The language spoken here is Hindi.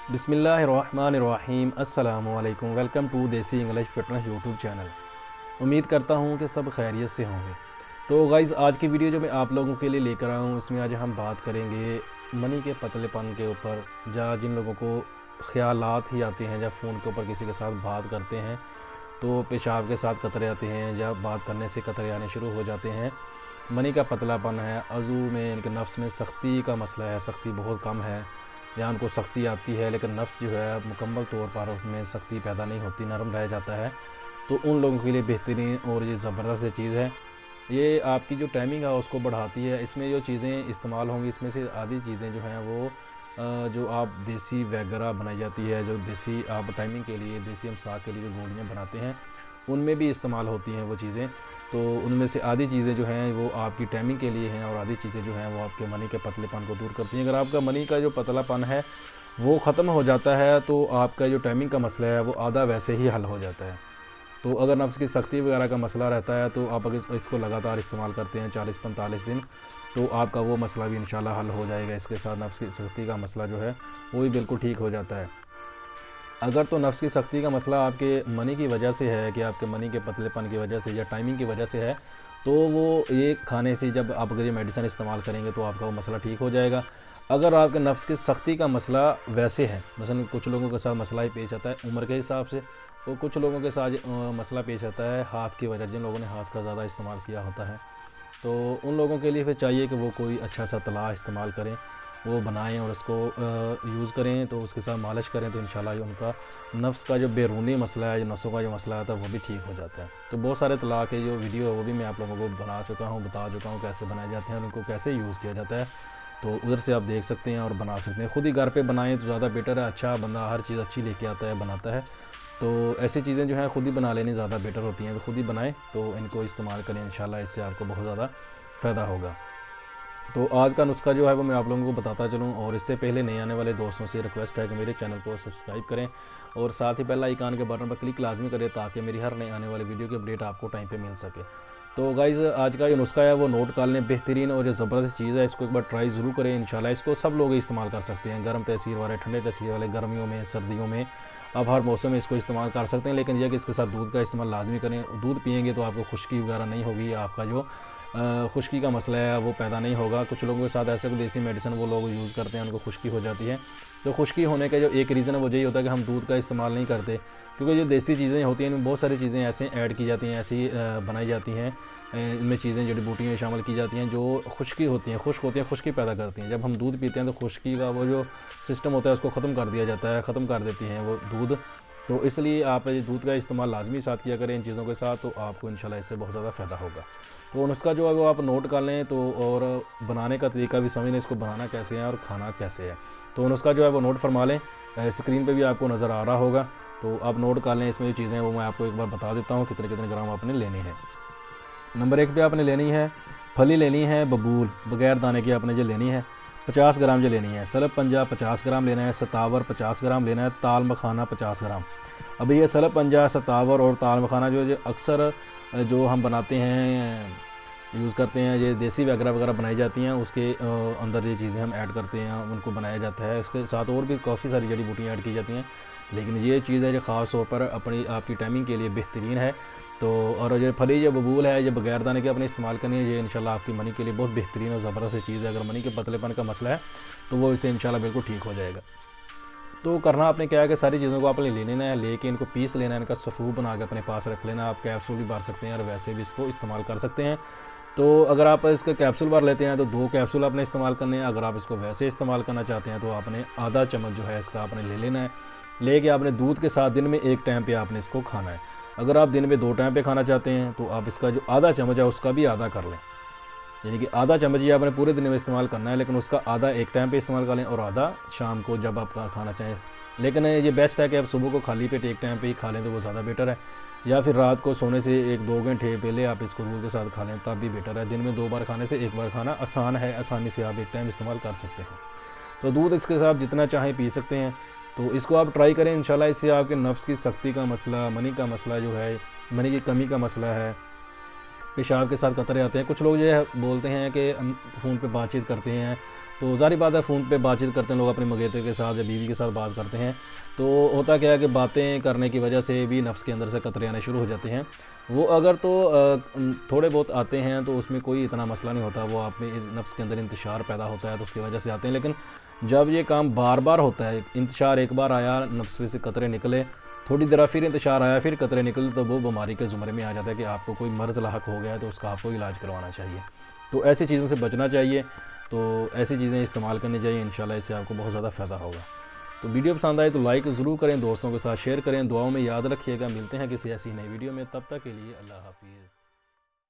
बिस्मिल्लाहिर्रहमानिर्रहीम अस्सलामुअलैकुम। वेलकम टू देसी इंग्लिश फिटनेस यूट्यूब चैनल। उम्मीद करता हूँ कि सब खैरियत से होंगे। तो गाइज़, आज की वीडियो जो मैं आप लोगों के लिए लेकर आया हूँ, इसमें आज हम बात करेंगे मनी के पतलेपन के ऊपर। या जिन लोगों को ख़यालात ही आते हैं, जब फ़ोन के ऊपर किसी के साथ बात करते हैं तो पेशाब के साथ कतरे आते हैं, या बात करने से कतरे आने शुरू हो जाते हैं। मनी का पतलापन है, अज़ू में, इनके नफ्स में सख्ती का मसला है, सख्ती बहुत कम है, या उनको सख्ती आती है लेकिन नफ्स जो है मुकम्मल तौर पर उसमें सख्ती पैदा नहीं होती, नरम रह जाता है। तो उन लोगों के लिए बेहतरीन और ये ज़बरदस्त चीज़ है। ये आपकी जो टाइमिंग है उसको बढ़ाती है। इसमें जो चीज़ें इस्तेमाल होंगी, इसमें से आधी चीज़ें जो हैं वो जो आप देसी वगैरह बनाई जाती है, जो देसी आप टाइमिंग के लिए, देसी हमसाक के लिए जो गोलियाँ बनाते हैं, उनमें भी इस्तेमाल होती हैं वो चीज़ें। तो उनमें से आधी चीज़ें जो हैं वो आपकी टाइमिंग के लिए हैं, और आधी चीज़ें जो हैं वो आपके मनी के पतलेपन को दूर करती हैं। अगर आपका मनी का जो पतलापन है वो ख़त्म हो जाता है तो आपका जो टाइमिंग का मसला है वो आधा वैसे ही हल हो जाता है। तो अगर नफ्स की सख्ती वगैरह का मसला रहता है तो आप अगर इसको लगातार इस्तेमाल करते हैं 40-45 दिन, तो आपका वो मसला भी इंशाल्लाह हल हो जाएगा। इसके साथ नफ्स की सख्ती का मसला जो है वो भी बिल्कुल ठीक हो जाता है। अगर तो नफ्स की सख्ती का मसला आपके मनी की वजह से है, कि आपके मनी के पतलेपन की वजह से या टाइमिंग की वजह से है, तो वो ये खाने से जब आप अगर ये मेडिसिन इस्तेमाल करेंगे तो आपका वो मसला ठीक हो जाएगा। अगर आपके नफ्स की सख्ती का मसला वैसे है, मसलन कुछ लोगों के साथ मसला ही पेश आता है उम्र के हिसाब से, तो कुछ लोगों के साथ मसला पेश आता है हाथ की वजह, जिन लोगों ने हाथ का ज़्यादा इस्तेमाल किया होता है, तो उन लोगों के लिए फिर चाहिए कि वो कोई अच्छा सा तला इस्तेमाल करें, वो बनाएं और उसको यूज़ करें, तो उसके साथ मालिश करें, तो इंशाल्लाह ये उनका नफ्स का जो बैरूनी मसला है, जो नसों का जो मसला आता है, वो भी ठीक हो जाता है। तो बहुत सारे तला के जो वीडियो है वो भी मैं आप लोगों को बना चुका हूँ, बता चुका हूँ कैसे बनाए जाते हैं और उनको कैसे यूज़ किया जाता है। तो उधर से आप देख सकते हैं और बना सकते हैं। ख़ुद ही घर पे बनाएं तो ज़्यादा बेटर है। अच्छा बंदा हर चीज़ अच्छी लेके आता है, बनाता है, तो ऐसी चीज़ें जो हैं ख़ुद ही बना लेनी ज़्यादा बेटर होती हैं। तो ख़ुद ही बनाएं, तो इनको इस्तेमाल करें, इंशाल्लाह इससे आपको बहुत ज़्यादा फ़ायदा होगा। तो आज का नुस्खा जो है वो मैं आप लोगों को बताता चलूँ, और इससे पहले नए आने वाले दोस्तों से रिक्वेस्ट है कि मेरे चैनल को सब्सक्राइब करें और साथ ही बेल आइकन के बटन पर क्लिक लाजमी करें, ताकि मेरी हर नए आने वाली वीडियो की अपडेट आपको टाइम पे मिल सके। तो गाइज़, आज का ये नुस्खा है वो नोट कर लें, बेहतरीन और ये ज़बरदस्त चीज़ है। इसको एक बार ट्राई ज़रूर करें, इंशाल्लाह इसको सब लोग इस्तेमाल कर सकते हैं। गर्म तसीर वाले, ठंडे तसीर वाले, गर्मियों में, सर्दियों में, आप हर मौसम में इसको इस्तेमाल कर सकते हैं। लेकिन यह कि इसके साथ दूध का इस्तेमाल लाजमी करें। दूध पिएंगे तो आपको खुश्की वगैरह नहीं होगी, आपका जो खुश्की का मसला है वो पैदा नहीं होगा। कुछ लोगों के साथ ऐसे कोई देसी मेडिसिन वो लोग यूज़ करते हैं, उनको खुश्की हो जाती है। तो खुश्की होने का जो एक रीज़न है वो यही होता है कि हम दूध का इस्तेमाल नहीं करते, क्योंकि जो देसी चीज़ें होती हैं इनमें बहुत सारी चीज़ें ऐसे ऐड की जाती हैं, ऐसी बनाई जाती हैं, इनमें चीज़ें जड़ी बूटियाँ शामिल की जाती हैं जो खुश्की होती हैं, खुश्क होती हैं, खुश्की पैदा करती हैं। जब हम दूध पीते हैं तो खुश्की का वो जो सिस्टम होता है उसको ख़त्म कर दिया जाता है, ख़त्म कर देती हैं वो दूध। तो इसलिए आप ये दूध का इस्तेमाल लाजमी साथ किया करें इन चीज़ों के साथ, तो आपको इंशाल्लाह इससे बहुत ज़्यादा फ़ायदा होगा। तो नुस्खा जो है वो आप नोट कर लें, तो और बनाने का तरीका भी समझ लें, इसको बनाना कैसे है और खाना कैसे है। तो नुस्खा जो है वो नोट फरमा लें, स्क्रीन पे भी आपको नज़र आ रहा होगा, तो आप नोट कर लें। इसमें जो चीज़ें हैं वो मैं आपको एक बार बता देता हूँ कितने कितने ग्राम आपने लेनी है। नंबर 1 पे आपने लेनी है फली, लेनी है बबूल बगैर दाने की, आपने जो लेनी है 50 ग्राम जो लेनी है। सलब पंजा 50 ग्राम लेना है। सतावर 50 ग्राम लेना है। ताल मखाना 50 ग्राम। अभी ये सलब पंजा, सतावर और ताल मखाना जो अक्सर जो हम बनाते हैं, यूज़ करते हैं, ये देसी वगैरह बनाई जाती हैं, उसके अंदर ये चीज़ें हम ऐड करते हैं, उनको बनाया जाता है। इसके साथ और भी काफ़ी सारी जड़ी बूटियाँ ऐड की जाती हैं, लेकिन ये चीज़ है जो ख़ास तौर पर अपनी आपकी टाइमिंग के लिए बेहतरीन है। तो और ये फली जो बबूल है, ये बगैर दाने के अपने इस्तेमाल करनी है। ये इंशाल्लाह आपकी मनी के लिए बहुत बेहतरीन और ज़बरदस्त चीज़ है। अगर मनी के पतलेपन का मसला है तो वो इससे इंशाल्लाह बिल्कुल ठीक हो जाएगा। तो करना आपने क्या है कि सारी चीज़ों को आपने ले लेना है, लेके इनको पीस लेना है, इनका सफ़ूर बना के अपने पास रख लेना। आप कैप्सूल भी भर सकते हैं और वैसे भी इसको इस्तेमाल कर सकते हैं। तो अगर आप इसका कैप्सूल भर लेते हैं तो 2 कैप्सूल आपने इस्तेमाल करने हैं। अगर आप इसको वैसे इस्तेमाल करना चाहते हैं तो आपने आधा चम्मच जो है इसका आपने ले लेना है। लेके आपने दूध के साथ दिन में 1 टाइम पे आपने इसको खाना है। अगर आप दिन में 2 टाइम पे खाना चाहते हैं तो आप इसका जो आधा चम्मच है उसका भी आधा कर लें, यानी कि आधा चम्मच ही आपने पूरे दिन में इस्तेमाल करना है, लेकिन उसका आधा 1 टाइम पे इस्तेमाल कर लें और आधा शाम को जब आप खाना चाहें। लेकिन ये बेस्ट है कि आप सुबह को खाली पेट 1 टाइम पे ही खा लें तो वो ज़्यादा बेटर है, या फिर रात को सोने से 1-2 घंटे पहले आप इसको दूध के साथ खा लें तब भी बेटर है। दिन में 2 बार खाने से 1 बार खाना आसान है, आसानी से आप 1 टाइम इस्तेमाल कर सकते हैं। तो दूध इसके साथ जितना चाहें पी सकते हैं। तो इसको आप ट्राई करें, इंशाल्लाह इससे आपके नफ्स की सख्ती का मसला, मनी का मसला जो है, मनी की कमी का मसला है, पेशाब के साथ कतरे आते हैं। कुछ लोग ये बोलते हैं कि फ़ोन पे बातचीत करते हैं तो ज़ाहिर बात है फ़ोन पे बातचीत करते हैं लोग अपने मंगेतर के साथ या बीवी के साथ बात करते हैं, तो होता क्या है कि बातें करने की वजह से भी नफ्स के अंदर से कतरे आने शुरू हो जाते हैं। वो अगर तो थोड़े बहुत आते हैं तो उसमें कोई इतना मसला नहीं होता, वो आप में नफ्स के अंदर इंतशार पैदा होता है तो उसकी वजह से आते हैं। लेकिन जब ये काम बार बार होता है, इंतशार एक बार आया, नफ्स में से कतरे निकले, थोड़ी देर फिर इंतशार आया, फिर कतरे निकले, तो वो बीमारी के ज़ुमरे में आ जाता है कि आपको कोई मर्ज़ लाहक हो गया है तो उसका आपको इलाज करवाना चाहिए। तो ऐसी चीज़ों से बचना चाहिए, तो ऐसी चीज़ें इस्तेमाल करनी चाहिए, इंशाल्लाह इससे आपको बहुत ज़्यादा फ़ायदा होगा। तो वीडियो पसंद आए तो लाइक ज़रूर करें, दोस्तों के साथ शेयर करें, दुआओं में याद रखिएगा। मिलते हैं किसी ऐसी नई वीडियो में, तब तक के लिए अल्लाह हाफ़िज़।